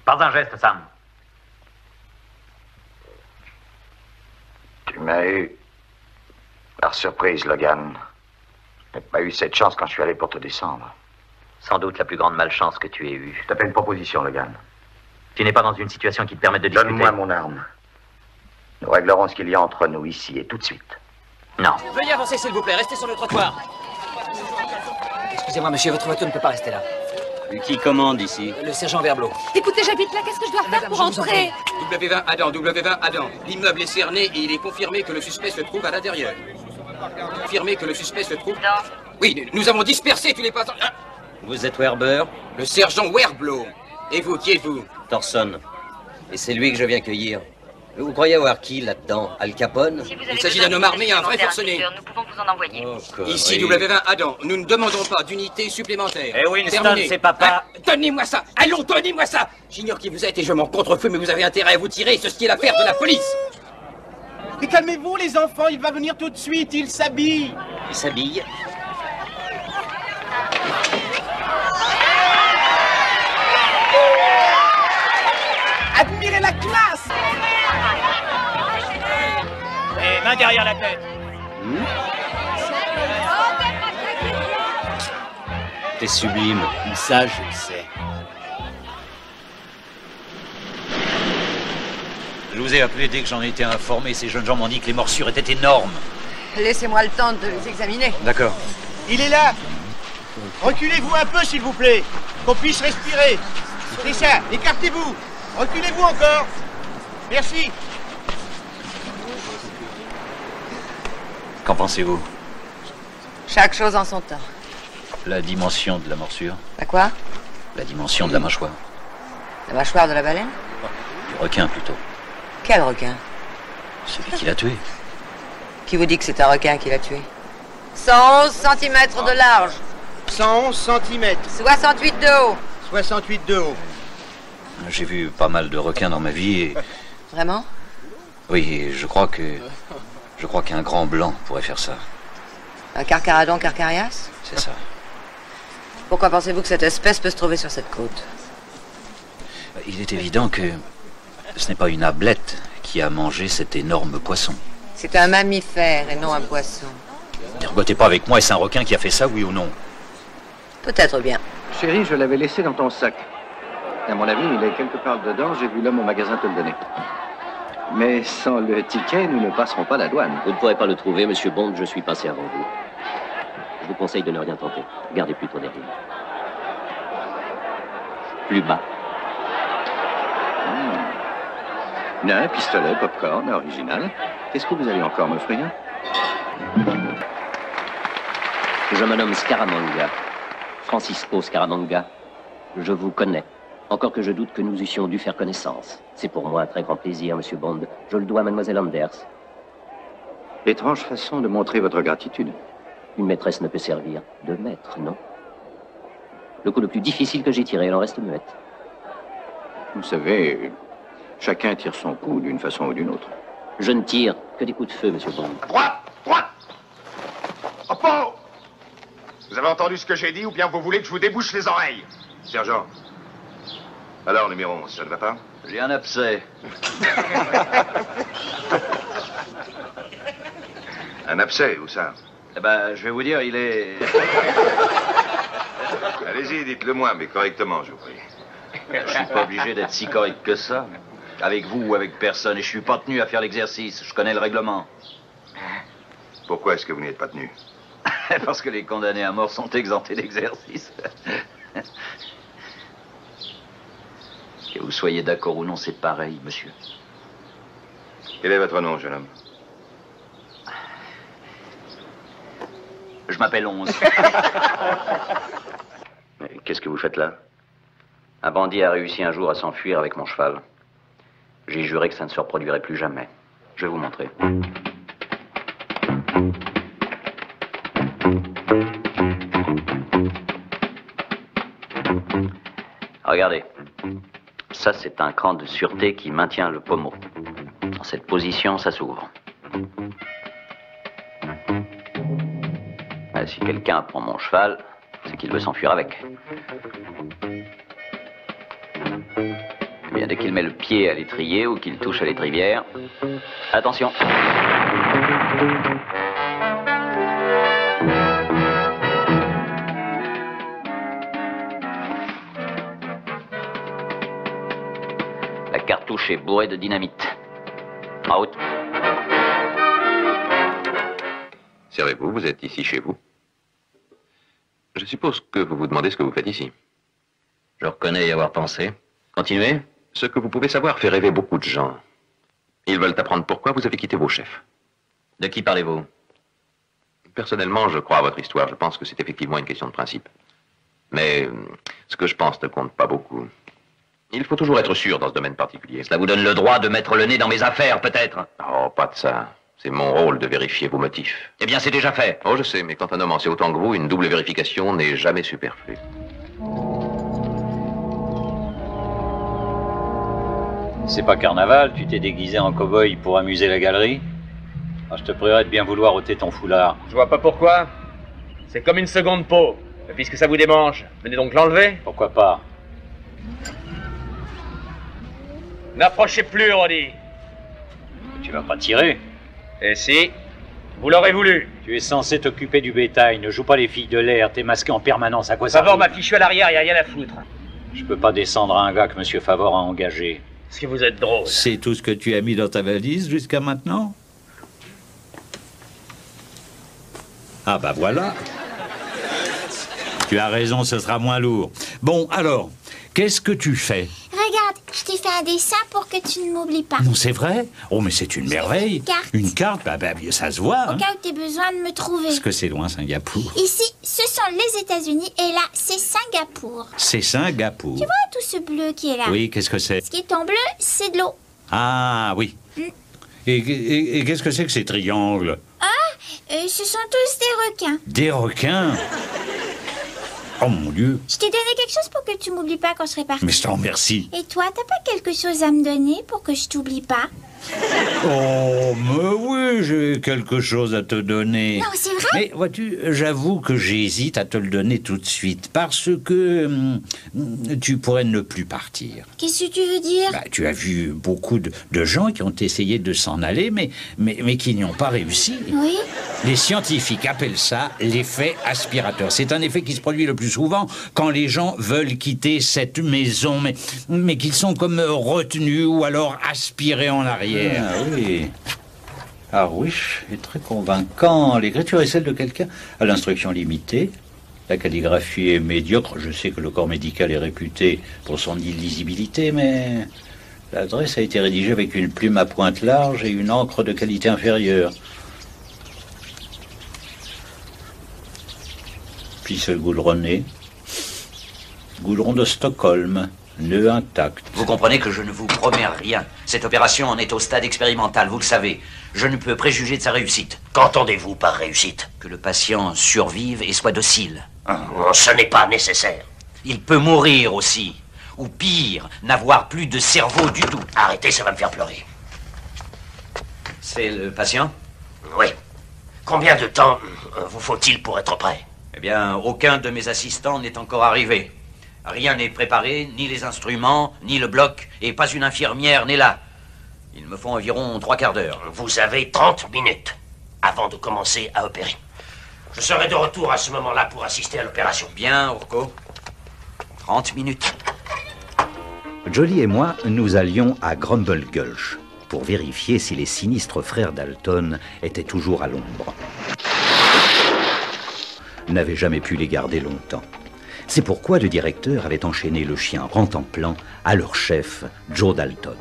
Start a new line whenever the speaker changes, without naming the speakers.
Pas un geste, Sam.
Tu m'as eu par surprise, Logan. Je n'ai pas eu cette chance quand je suis allé pour te descendre.
Sans doute la plus grande malchance que tu aies eue.
Je t'appelle une proposition, Logan.
Tu n'es pas dans une situation qui te permette de discuter.
Donne-moi mon arme. Nous réglerons ce qu'il y a entre nous ici et tout de suite.
Non.
Veuillez avancer, s'il vous plaît. Restez sur le trottoir. Excusez-moi, monsieur, votre voiture ne peut pas rester là.
Qui commande ici?
Le sergent Verblow.
Écoutez, j'habite là, qu'est-ce que je dois faire pour entrer?
W20 Adam, W20 Adam. L'immeuble est cerné et il est confirmé que le suspect se trouve à l'intérieur. Confirmé que le suspect se trouve... Oui, nous avons dispersé tous les passants.
Vous êtes Werber?
Le sergent Verblow. Et vous, qui êtes-vous?
Thorson. Et c'est lui que je viens cueillir. Vous croyez avoir qui là-dedans? Al Capone?
Il s'agit d'un homme armé et un vrai forcené.
Nous pouvons vous en envoyer.
Ici W20 Adam, nous ne demandons pas d'unité supplémentaire.
Eh oui, Winston, c'est papa.
Donnez-moi ça. Allons, donnez-moi ça. J'ignore qui vous êtes et je m'en contrefeux, mais vous avez intérêt à vous tirer. Ceci est l'affaire de la police.
Mais calmez-vous, les enfants, il va venir tout de suite, il s'habille.
Il s'habille?
Admirez la classe!
Et main derrière la tête.
T'es sublime.
Ça, je le sais.
Je vous ai appelé dès que j'en ai été informé. Ces jeunes gens m'ont dit que les morsures étaient énormes.
Laissez-moi le temps de les examiner.
D'accord.
Il est là! Reculez-vous un peu, s'il vous plaît, qu'on puisse respirer. C'est ça, écartez-vous. Reculez-vous encore. Merci.
Qu'en pensez-vous?
Chaque chose en son temps.
La dimension de la morsure?
À quoi?
La dimension de la mâchoire?
La mâchoire de la baleine?
Du requin, plutôt.
Quel requin?
Celui qui l'a tué.
Qui vous dit que c'est un requin qui l'a tué? 111 cm de large.
111 cm.
68 de haut.
68 de haut.
J'ai vu pas mal de requins dans ma vie et...
Vraiment?
Oui, je crois qu'un grand blanc pourrait faire ça.
Un carcharodon carcharias?
C'est ça.
Pourquoi pensez-vous que cette espèce peut se trouver sur cette côte?
Il est évident que ce n'est pas une ablette qui a mangé cet énorme poisson.
C'est un mammifère et non un poisson.
Ne regotez pas avec moi, est-ce un requin qui a fait ça, oui ou non?
Peut-être bien.
Chérie, je l'avais laissé dans ton sac. À mon avis, il est quelque part dedans. J'ai vu l'homme au magasin te le donner. Mais sans le ticket, nous ne passerons pas la douane.
Vous ne pourrez pas le trouver, monsieur Bond, je suis passé avant vous. Je vous conseille de ne rien tenter. Gardez plutôt derrière. Plus bas.
Un pistolet, popcorn, original. Qu'est-ce que vous allez encore m'offrir?
Je me nomme Scaramanga. Francisco Scaramanga. Je vous connais. Encore que je doute que nous eussions dû faire connaissance. C'est pour moi un très grand plaisir, monsieur Bond. Je le dois à mademoiselle Anders.
Étrange façon de montrer votre gratitude.
Une maîtresse ne peut servir de maître, non? Le coup le plus difficile que j'ai tiré, elle en reste muette.
Vous savez, chacun tire son coup d'une façon ou d'une autre.
Je ne tire que des coups de feu, monsieur Bond.
À droite! Droite! Repos! Vous avez entendu ce que j'ai dit ou bien vous voulez que je vous débouche les oreilles? Sergent. Alors, numéro 11, ça ne va pas?
J'ai un abcès.
Un abcès, où ça?
Eh ben, je vais vous dire, il est...
Allez-y, dites-le moi, mais correctement, je vous prie.
Je suis pas obligé d'être si correct que ça. Avec vous ou avec personne. Et je suis pas tenu à faire l'exercice. Je connais le règlement.
Pourquoi est-ce que vous n'y êtes pas tenu?
Parce que les condamnés à mort sont exemptés d'exercice. Que vous soyez d'accord ou non, c'est pareil, monsieur.
Quel est votre nom, jeune homme?
Je m'appelle 11.
Qu'est-ce que vous faites là? Un bandit a réussi un jour à s'enfuir avec mon cheval. J'ai juré que ça ne se reproduirait plus jamais. Je vais vous montrer. Regardez. Ça, c'est un cran de sûreté qui maintient le pommeau. Dans cette position, ça s'ouvre. Si quelqu'un prend mon cheval, c'est qu'il veut s'enfuir avec. Eh bien, dès qu'il met le pied à l'étrier ou qu'il touche à l'étrivière, attention. La cartouche est bourrée de dynamite. En route.
Servez-vous, vous êtes ici chez vous. Je suppose que vous vous demandez ce que vous faites ici.
Je reconnais y avoir pensé. Continuez.
Ce que vous pouvez savoir fait rêver beaucoup de gens. Ils veulent apprendre pourquoi vous avez quitté vos chefs.
De qui parlez-vous?
Personnellement, je crois à votre histoire. Je pense que c'est effectivement une question de principe. Mais ce que je pense ne compte pas beaucoup. Il faut toujours être sûr dans ce domaine particulier.
Cela vous donne le droit de mettre le nez dans mes affaires, peut-être?
Oh, pas de ça. C'est mon rôle de vérifier vos motifs.
Eh bien, c'est déjà fait.
Oh, je sais, mais quand un homme en sait autant que vous, une double vérification n'est jamais superflue.
C'est pas carnaval, tu t'es déguisé en cow-boy pour amuser la galerie? Ah, je te prierai de bien vouloir ôter ton foulard.
Je vois pas pourquoi. C'est comme une seconde peau. Et puisque ça vous démange, venez donc l'enlever.
Pourquoi pas?
N'approchez plus, Roddy.
Tu vas pas tirer?
Eh si, vous l'aurez voulu.
Tu es censé t'occuper du bétail, ne joue pas les filles de l'air, t'es masqué en permanence, à quoi ça
Favor
arrive?
m'a fichu à l'arrière, y a rien à foutre.
Je peux pas descendre à un gars que Monsieur Favor a engagé.
Est-ce que vous êtes drôle?
C'est tout ce que tu as mis dans ta valise jusqu'à maintenant? Ah bah voilà. Tu as raison, ce sera moins lourd. Bon, alors, qu'est-ce que tu fais?
Regarde, je t'ai fait un dessin pour que tu ne m'oublies pas.
Non, c'est vrai? Oh, mais c'est une merveille.
Une carte.
Une carte, bah, ça se voit.
Au
Hein?
cas où tu aies besoin de me trouver.
Parce que c'est loin, Singapour.
Ici, ce sont les États-Unis et là, c'est Singapour.
C'est Singapour.
Tu vois tout ce bleu qui est là?
Oui, qu'est-ce que c'est?
Ce qui est en bleu, c'est de l'eau.
Ah, oui. Et qu'est-ce que c'est que ces triangles?
Ce sont tous des requins.
Des requins? Oh mon Dieu.
Je t'ai donné quelque chose pour que tu m'oublies pas quand je serai partie.
Mais je t'en remercie.
Et toi, t'as pas quelque chose à me donner pour que je t'oublie pas?
Oh, mais oui, j'ai quelque chose à te donner.
Non, c'est vrai?
Mais vois-tu, j'avoue que j'hésite à te le donner tout de suite, parce que tu pourrais ne plus partir.
Qu'est-ce que tu veux dire?
Bah, tu as vu beaucoup de gens qui ont essayé de s'en aller, mais qui n'y ont pas réussi.
Oui.
Les scientifiques appellent ça l'effet aspirateur. C'est un effet qui se produit le plus souvent quand les gens veulent quitter cette maison, mais qu'ils sont comme retenus ou alors aspirés en arrière. Ah oui. Ah oui, c'est très convaincant. L'écriture est celle de quelqu'un à l'instruction limitée. La calligraphie est médiocre. Je sais que le corps médical est réputé pour son illisibilité, mais l'adresse a été rédigée avec une plume à pointe large et une encre de qualité inférieure. Ficelle goudronnée. Goudron de Stockholm. Nœud intact.
Vous comprenez que je ne vous promets rien. Cette opération en est au stade expérimental, vous le savez. Je ne peux préjuger de sa réussite.
Qu'entendez-vous par réussite?
Que le patient survive et soit docile.
Ce n'est pas nécessaire.
Il peut mourir aussi. Ou pire, n'avoir plus de cerveau du tout.
Arrêtez, ça va me faire pleurer.
C'est le patient?
Oui. Combien de temps vous faut-il pour être prêt?
Eh bien, aucun de mes assistants n'est encore arrivé. Rien n'est préparé, ni les instruments, ni le bloc, et pas une infirmière n'est là. Il me faut environ 3 quarts d'heure.
Vous avez 30 minutes avant de commencer à opérer. Je serai de retour à ce moment-là pour assister à l'opération.
Bien, Urko. 30 minutes.
Jolie et moi, nous allions à Grumble Gulch pour vérifier si les sinistres frères Dalton étaient toujours à l'ombre. N'avait jamais pu les garder longtemps. C'est pourquoi le directeur avait enchaîné le chien Rantanplan à leur chef, Joe Dalton.